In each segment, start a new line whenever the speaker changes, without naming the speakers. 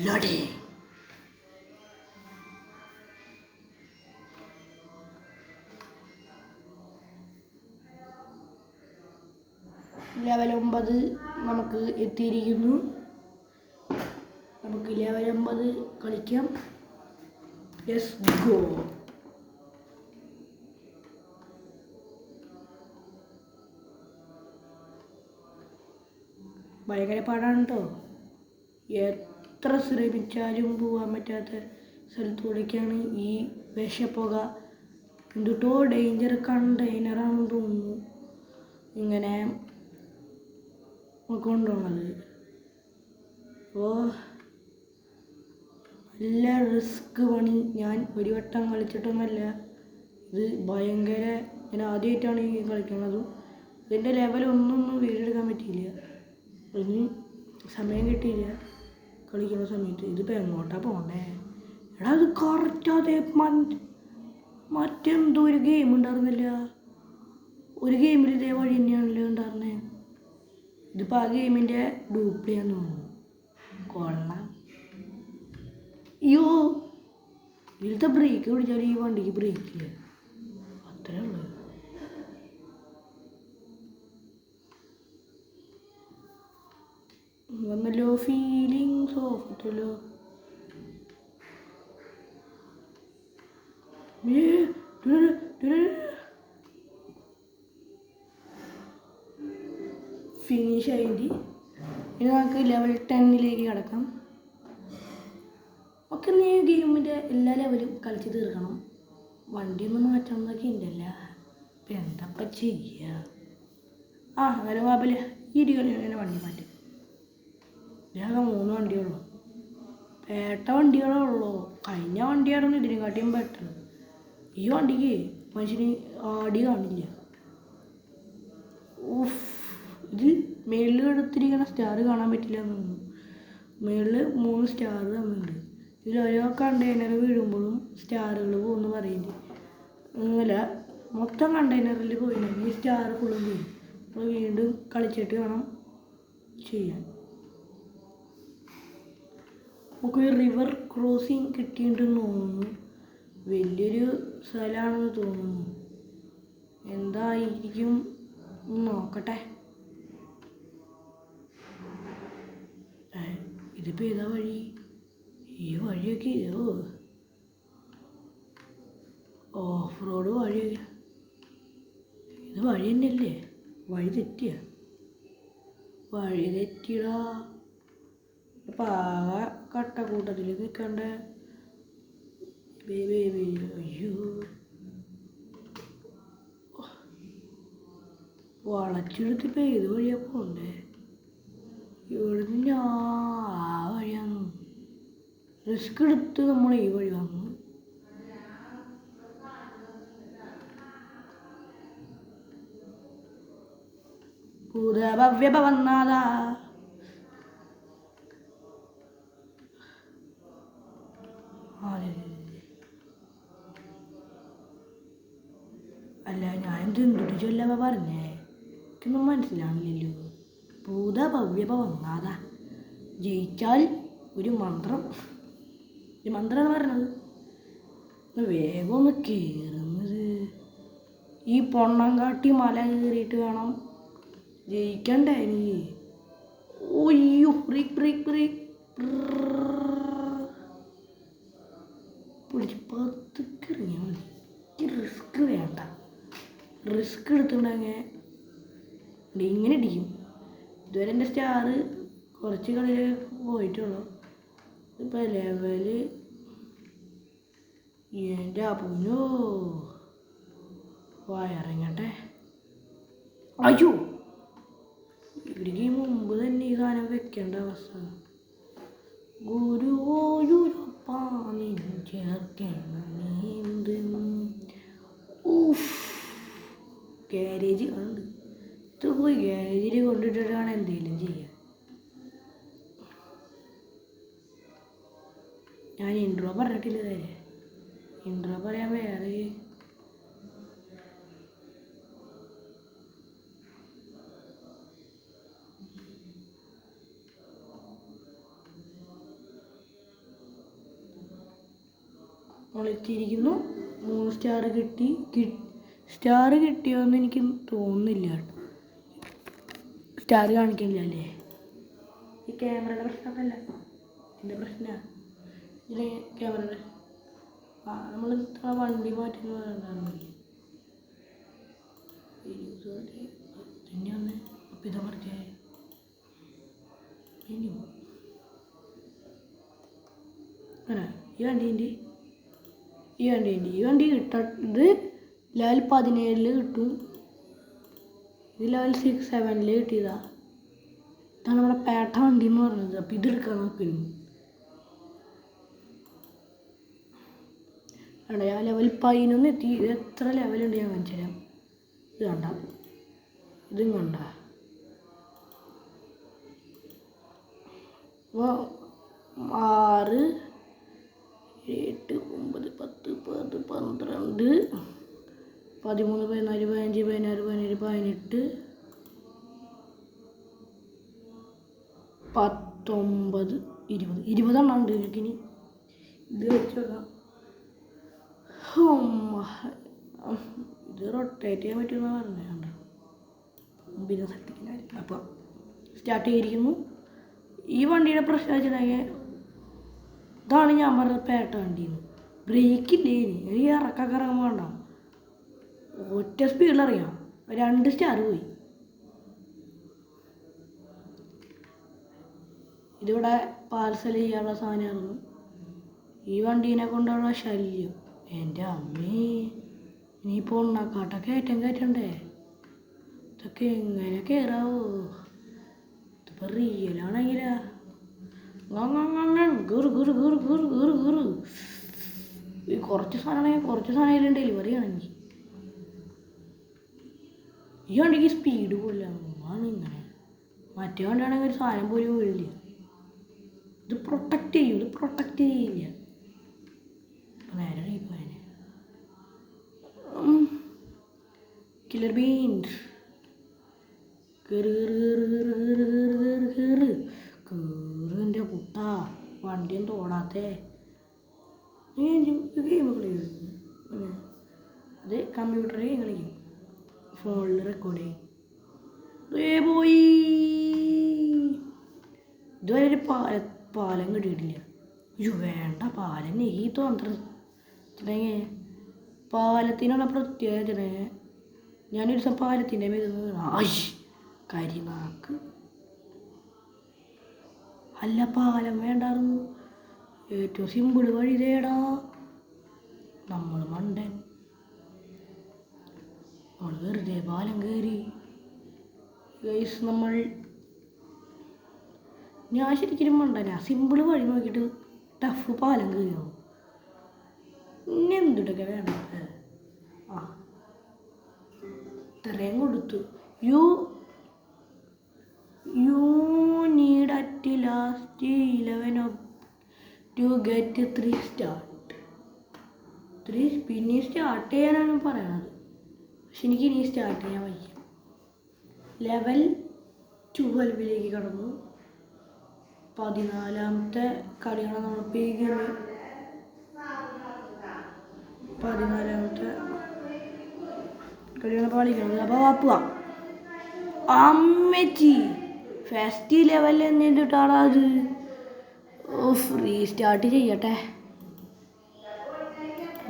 ലഡേ level 9 നമുക്ക് എത്തിയിരിക്കുന്നു. നമുക്ക് ലെവൽ 9 കളിക്കാം. Let's go. ഭയങ്കര പാടാണ് കേട്ടോ. എത്ര ശ്രമിച്ചാലും പോകാൻ പറ്റാത്ത സ്ഥലത്തൂടെയൊക്കെയാണ് ഈ വിഷപ്പുക. എന്തുട്ടോ ഡേഞ്ചർ കണ്ടെയ്നറാണെന്ന് തോന്നുന്നു ഇങ്ങനെ കൊണ്ടുപോകുന്നത്. അപ്പോൾ നല്ല റിസ്ക് പണി. ഞാൻ ഒരു വട്ടം കളിച്ചിട്ടൊന്നുമല്ല. ഇത് ഭയങ്കര, ഞാൻ ആദ്യമായിട്ടാണ് ഈ കളിക്കുന്നത്. ഇതിൻ്റെ ലെവലൊന്നും വീടെടുക്കാൻ പറ്റിയില്ല. അതിന് സമയം കിട്ടിയില്ല കളിക്കുന്ന സമയത്ത്. ഇതിപ്പോൾ എങ്ങോട്ടാണ് പോകണ്ടേ? എടാ അത് കറക്റ്റ് അതേ മറ്റെന്തോ ഒരു ഗെയിം ഉണ്ടായിരുന്നില്ല. ഒരു ഗെയിമിൽ ഇതേ വഴി തന്നെയാണല്ലോ ഉണ്ടായിരുന്നത്. ഇതിപ്പോൾ ആ ഗെയിമിൻ്റെ ഡ്യൂപ്ലിയാന്ന് തോന്നുന്നു. കൊള്ളാം. അയ്യോ, ഇതിലത്തെ ബ്രേക്ക് പിടിച്ചാൽ ഈ വണ്ടിക്ക് ബ്രേക്കില്ല. അത്രേ ഉള്ളൂ. വന്നല്ലോ ഫീലിങ്സ് ഓഫല്ലോ. ഫിനിഷ് ആയിട്ട് ഇനി നമുക്ക് ലെവൽ 10 കിടക്കാം. ഒക്കെ നീ ഗെയിമിൻ്റെ എല്ലാ ലെവലും കളിച്ച് തീർക്കണം. വണ്ടി ഒന്ന് മാറ്റണം എന്നൊക്കെ ഉണ്ടല്ല. ഇപ്പം എന്തപ്പം ചെയ്യുക? അങ്ങനെ കുഴപ്പമില്ല. ഈ കളിയാണ് വണ്ടി മാറ്റും. ഞാൻ 3 വണ്ടിയുള്ളൂ. പേട്ട വണ്ടികളേ ഉള്ളൂ. കഴിഞ്ഞ വണ്ടിയായിരുന്നു ഇതിനെക്കാട്ടിയും ബെറ്റർ. ഈ വണ്ടിക്ക് മനുഷ്യന് ആടി കാണില്ല. ഇത് മേളിൽ എടുത്തിരിക്കുന്ന സ്റ്റാർ കാണാൻ പറ്റില്ല എന്ന് തോന്നുന്നു. മേളിൽ 3 സ്റ്റാർ തമ്മിലുണ്ട്. ഇതിൽ ഓരോ കണ്ടെയ്നർ വീഴുമ്പോഴും സ്റ്റാറുകൾ പോകുമെന്ന് പറയുന്നുണ്ട്. അങ്ങനല്ല, മൊത്തം കണ്ടെയ്നറിൽ പോയിട്ടുണ്ടെങ്കിൽ ഈ സ്റ്റാർ ഫുള്ളും ചെയ്യും. അപ്പോൾ വീണ്ടും കളിച്ചിട്ട് വേണം ചെയ്യാൻ. നമുക്ക് റിവർ ക്രോസിങ് കിട്ടിയിട്ടുണ്ടെന്ന് തോന്നുന്നു. വലിയൊരു സ്ഥലമാണെന്ന് തോന്നുന്നു. എന്തായിരിക്കും നോക്കട്ടെ. ഇതിപ്പോൾ ഏതാ വഴി? ഈ വഴിയൊക്കെ ഓഫ് റോഡ് വഴി. ഇത് വഴി തന്നെയല്ലേ? വഴി തെറ്റിയടാ. പാവ കട്ടക്കൂട്ടത്തിൽ നിൽക്കണ്ട. അയ്യോ, വളച്ചെടുത്തിപ്പോൾ ഏത് വഴിയാ പോണ്ടേ? ഇവിടുന്ന് ഞാൻ ആ വഴിയാന്ന് റിസ്ക് എടുത്ത് നമ്മൾ ഈ വഴി വന്നു. ഭൂതഭവ്യ ഭവന്നാഥാ. അല്ല, ഞാൻ എന്തൊരു ചൊല്ലവ പറഞ്ഞേ? എനിക്കൊന്നും മനസ്സിലാവില്ലല്ലോ. ഭൂതഭവ്യ ഭവന്നാഥാ. ജയിച്ചാൽ ഒരു മന്ത്രമാണ് പറഞ്ഞത്. വേഗം ഒന്ന് കയറുന്നത്. ഈ പൊണ്ണങ്കാട്ടി മല കയറിയിട്ട് വേണം ജയിക്കണ്ടേ എനിക്ക്. ഒയ്യോ, ബ്രേക്ക് പിടിച്ച് 10 ഇറങ്ങിയാൽ മതി. റിസ്ക് വേണ്ട. റിസ്ക് എടുത്തുണ്ടെങ്കിൽ ഇങ്ങനെ ഇടിക്കും. ഇതുവരെ എൻ്റെ സ്റ്റാർ കുറച്ച് കളിയിൽ പോയിട്ടുള്ളൂ. ഇപ്പം ലെവല് എൻ്റെ പൊന്നോ. ഇറങ്ങട്ടെ. അയ്യോ, ഇവർക്ക് മുമ്പ് തന്നെ ഈ സാധനം വെക്കേണ്ട അവസ്ഥ. ഗുരുവായൂരപ്പാ നിൻ ചേർക്കണ ഗാരേജ് ഉണ്ട്. ഇത് പോയി ഗാരേജിൽ കൊണ്ടിട്ടിട്ടാണ് എന്തെങ്കിലും ചെയ്യുക. ഞാൻ ഇൻട്രോ പറഞ്ഞിട്ടില്ല. നേരെ ഇൻട്രോ പറയാൻ വേറെ നമ്മളെത്തിയിരിക്കുന്നു. 3 സ്റ്റാർ കിട്ടി. സ്റ്റാർ കിട്ടിയോന്ന് എനിക്ക് തോന്നുന്നില്ല കേട്ടോ. സ്റ്റാർ കാണിക്കണില്ല അല്ലേ? ഈ ക്യാമറയുടെ പ്രശ്നമല്ല, എൻ്റെ പ്രശ്നമാണ്. ഇതിലെ ക്യാമറയുടെ നമ്മൾ വണ്ടി മാറ്റുന്ന പറയുന്നുണ്ടായിരുന്നില്ലേ? തന്നെ വന്ന് അപ്പം ഇതാ പറഞ്ഞേ ഇനി അങ്ങനെ ഈ വണ്ടി കിട്ടത് ലെവൽ 17 കിട്ടും. ഇത് ലെവൽ 7 കിട്ടിയതാ. ഇതാണ് നമ്മുടെ പേട്ട വണ്ടി എന്ന് പറഞ്ഞത്. അപ്പം ഇതെടുക്കാൻ നോക്കുന്നു. അവിടെ ഞാൻ ലെവൽ 11 എത്തി. ഇത് എത്ര ലെവലുണ്ട് ഞാൻ കാണിച്ചു തരാം. ഇത് കണ്ട, ഇതും കണ്ട. അപ്പോൾ 6, 7, 9, 10, 12, 12, 13, 14, 15, 16, 17, 18, 19, 20 എണ്ണം ഉണ്ട് എനിക്കിനി. ഇത് വെച്ച് നോക്കാം. ഇത് റൊട്ടേറ്റ് ചെയ്യാൻ പറ്റുമെന്നാണ് പറഞ്ഞത്. പിന്നെ സർട്ടിഫിക്കറ്റ് അപ്പം സ്റ്റാർട്ട് ചെയ്തിരിക്കുന്നു. ഈ വണ്ടിയുടെ പ്രശ്നം വെച്ചിട്ടുണ്ടെങ്കിൽ ഇതാണ് ഞാൻ പറഞ്ഞത് പേട്ട വണ്ടിന്ന്. ബ്രേക്കില്ലേ ഈ ഇറക്കൊക്കെ ഇറങ്ങുമ്പോൾ വേണ്ട, ഒറ്റ സ്പീഡിലറിയാം. 2 സ്റ്റാർ പോയി. ഇതിവിടെ പാർസൽ ചെയ്യാനുള്ള സാധനമായിരുന്നു. ഈ വണ്ടീനെ കൊണ്ടുള്ള ശല്യം എൻ്റെ അമ്മേ. ഇനിയിപ്പോൾ ഉണ്ടാക്കാട്ടൊക്കെ കയറ്റണ്ടേ? ഇതൊക്കെ എങ്ങനെ കയറാവോ? ഇതിപ്പോൾ റിയലാണെങ്കിലാ കുറച്ച് സാധനം ഡെലിവറി ആണെങ്കിൽ ഈ വണ്ടിക്ക് സ്പീഡ് പോലില്ല. ആണ് ഇങ്ങനെ. മറ്റേ വണ്ടിയാണെങ്കിൽ ഒരു സാധനം പോലും വീഴില്ല. ഇത് പ്രൊട്ടക്റ്റ് ചെയ്യില്ല. നേരെ കില്ലർ ബീൻസ് കേറിൻ്റെ പുട്ട. വണ്ടിയും തോടാത്തേ ഗെയിം കളിക്കും. അത് കമ്പ്യൂട്ടറിൽ കളിക്കും, ഫോണിൽ റെക്കോർഡ് ചെയ്യും. പോയി. ഇതുവരെ ഒരു പാലം കിട്ടിയിട്ടില്ല. വേണ്ട, പാലം ഈ തോന്നേ. പാലത്തിനുള്ള പ്രത്യേകത ഞാനൊരു ദിവസം പാലത്തിൻ്റെ കരിനാക്ക്. അല്ല, പാലം വേണ്ടായിരുന്നു. ഏറ്റവും സിമ്പിൾ വഴി തേടാ. നമ്മൾ മണ്ടൻ. നമ്മൾ വെറുതെ പാലം കയറി. ഞാൻ ശരിക്കും മണ്ടനാ. സിമ്പിൾ വഴി നോക്കിയിട്ട് ടഫ് പാലം കയറിയോ? ഇനി എന്തിട്ടൊക്കെ വേണ്ട. ഇത്രയും കൊടുത്തു. You need at last 11 to get 3 start. 3 പിന്നെ സ്റ്റാർട്ട് ചെയ്യാനാണ് പറയണത്. പക്ഷെ എനിക്ക് ഇനി സ്റ്റാർട്ട് ചെയ്യാൻ വയ്യ. ലെവൽ 12 കടന്നു. 14ാമത്തെ കളിയാണ് നമ്മളിപ്പോൾ ഈ ഗെയിമിൽ. 14ാമത്തെ കളിയാണ് കളിക്കുന്നത്. അപ്പോൾ പോവാം. അമ്മച്ചി ഫസ്റ്റ് ലെവലിൽ എന്നിട്ടാണ് അത്. റീസ്റ്റാർട്ട് ചെയ്യട്ടെ,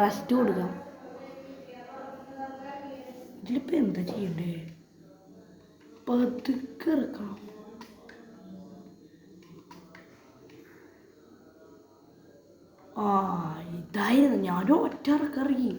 റെസ്റ്റ് കൊടുക്കാം. ഇതിലിപ്പോൾ എന്താ ചെയ്യണ്ടേ? പതുക്കെ ഇറക്കണം. ഇതായിരുന്നു. ഞാനും ഒറ്റ ഇറക്കി.